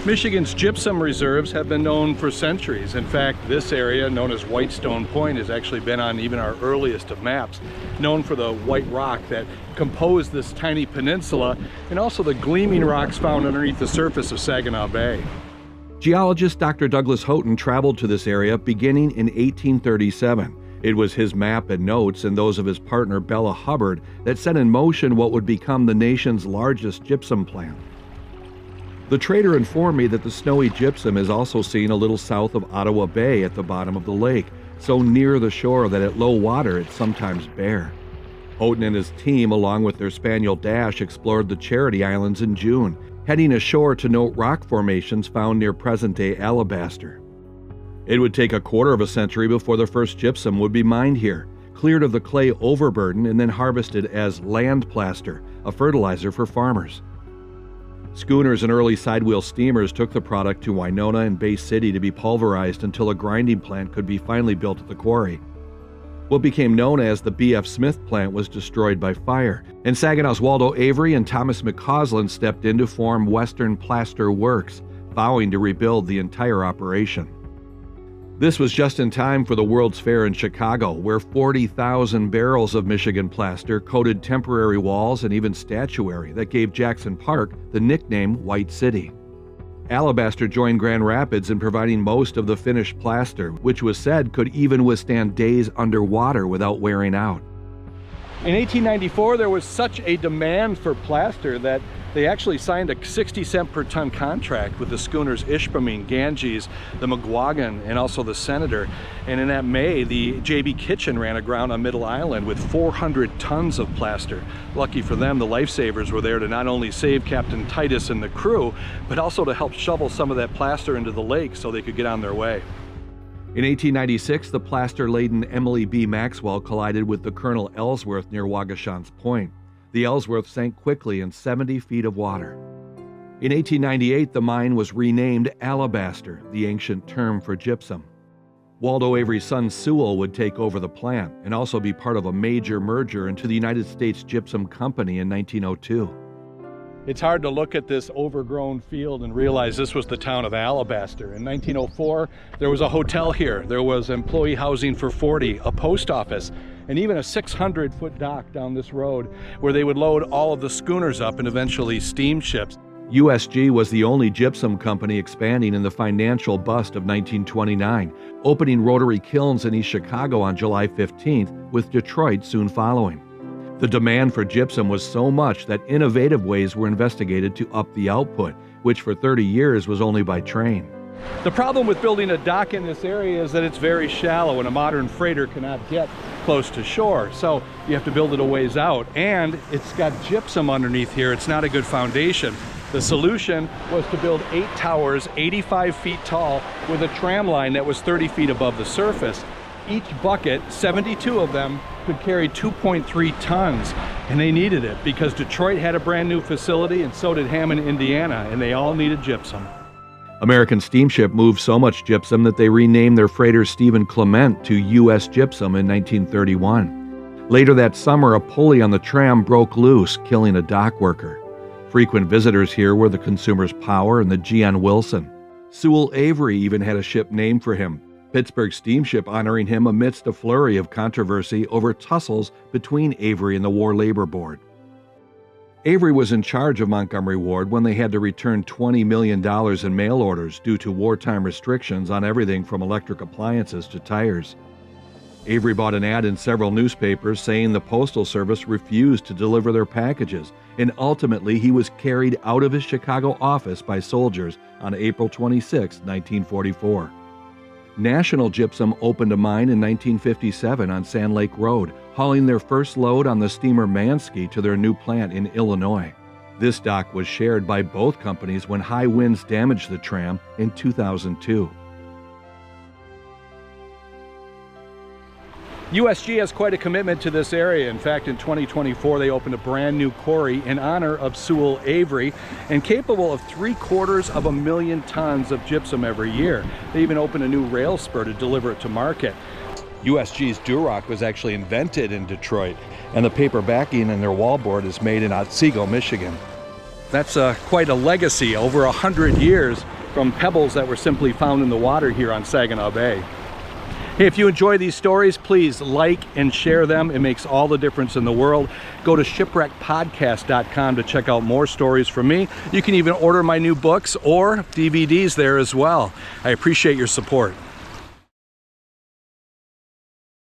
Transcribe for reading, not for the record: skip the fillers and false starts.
Michigan's gypsum reserves have been known for centuries. In fact, this area, known as Whitestone Point, has actually been on even our earliest of maps, known for the white rock that composed this tiny peninsula, and also the gleaming rocks found underneath the surface of Saginaw Bay. Geologist Dr. Douglas Houghton traveled to this area beginning in 1837. It was his map and notes and those of his partner Bella Hubbard that set in motion what would become the nation's largest gypsum plant. The trader informed me that the snowy gypsum is also seen a little south of Ottawa Bay at the bottom of the lake, so near the shore that at low water it's sometimes bare. Houghton and his team, along with their spaniel Dash, explored the Charity Islands in June, heading ashore to note rock formations found near present-day Alabaster. It would take a quarter of a century before the first gypsum would be mined here, cleared of the clay overburden and then harvested as land plaster, a fertilizer for farmers. Schooners and early sidewheel steamers took the product to Winona and Bay City to be pulverized until a grinding plant could be finally built at the quarry. What became known as the B.F. Smith plant was destroyed by fire, and Saginaw's Waldo Avery and Thomas McCausland stepped in to form Western Plaster Works, vowing to rebuild the entire operation. This was just in time for the World's Fair in Chicago, where 40,000 barrels of Michigan plaster coated temporary walls and even statuary that gave Jackson Park the nickname White City. Alabaster joined Grand Rapids in providing most of the finished plaster, which was said could even withstand days underwater without wearing out. In 1894, there was such a demand for plaster that they actually signed a 60-cent per ton contract with the schooners Ishpeming, Ganges, the McGuagan, and also the Senator. And in that May, the J.B. Kitchen ran aground on Middle Island with 400 tons of plaster. Lucky for them, the lifesavers were there to not only save Captain Titus and the crew, but also to help shovel some of that plaster into the lake so they could get on their way. In 1896, the plaster-laden Emily B. Maxwell collided with the Colonel Ellsworth near Waugoshance Point. The Ellsworth sank quickly in 70 feet of water. In 1898, the mine was renamed Alabaster, the ancient term for gypsum. Waldo Avery's son Sewell would take over the plant and also be part of a major merger into the United States Gypsum Company in 1902. It's hard to look at this overgrown field and realize this was the town of Alabaster. In 1904, there was a hotel here. There was employee housing for 40, a post office, and even a 600-foot dock down this road where they would load all of the schooners up and eventually steamships. USG was the only gypsum company expanding in the financial bust of 1929, opening rotary kilns in East Chicago on July 15th, with Detroit soon following. The demand for gypsum was so much that innovative ways were investigated to up the output, which for 30 years was only by train. The problem with building a dock in this area is that it's very shallow and a modern freighter cannot get close to shore, so you have to build it a ways out, and it's got gypsum underneath here. It's not a good foundation. The solution was to build 8 towers 85 feet tall with a tram line that was 30 feet above the surface. Each bucket, 72 of them, could carry 2.3 tons, and they needed it because Detroit had a brand new facility and so did Hammond, Indiana, and they all needed gypsum. American Steamship moved so much gypsum that they renamed their freighter Stephen Clement to U.S. Gypsum in 1931. Later that summer, a pulley on the tram broke loose, killing a dock worker. Frequent visitors here were the Consumers Power and the G.N. Wilson. Sewell Avery even had a ship named for him, Pittsburgh Steamship honoring him amidst a flurry of controversy over tussles between Avery and the War Labor Board. Avery was in charge of Montgomery Ward when they had to return $20 million in mail orders due to wartime restrictions on everything from electric appliances to tires. Avery bought an ad in several newspapers saying the Postal Service refused to deliver their packages, and ultimately he was carried out of his Chicago office by soldiers on April 26, 1944. National Gypsum opened a mine in 1957 on Sand Lake Road, hauling their first load on the steamer Mansky to their new plant in Illinois. This dock was shared by both companies when high winds damaged the tram in 2002. USG has quite a commitment to this area. In fact, in 2024, they opened a brand new quarry in honor of Sewell Avery and capable of 750,000 tons of gypsum every year. They even opened a new rail spur to deliver it to market. USG's Durock was actually invented in Detroit, and the paper backing in their wallboard is made in Otsego, Michigan. That's quite a legacy, over 100 years from pebbles that were simply found in the water here on Saginaw Bay. Hey, if you enjoy these stories, please like and share them. It makes all the difference in the world. Go to shipwreckpodcast.com to check out more stories from me. You can even order my new books or DVDs there as well. I appreciate your support.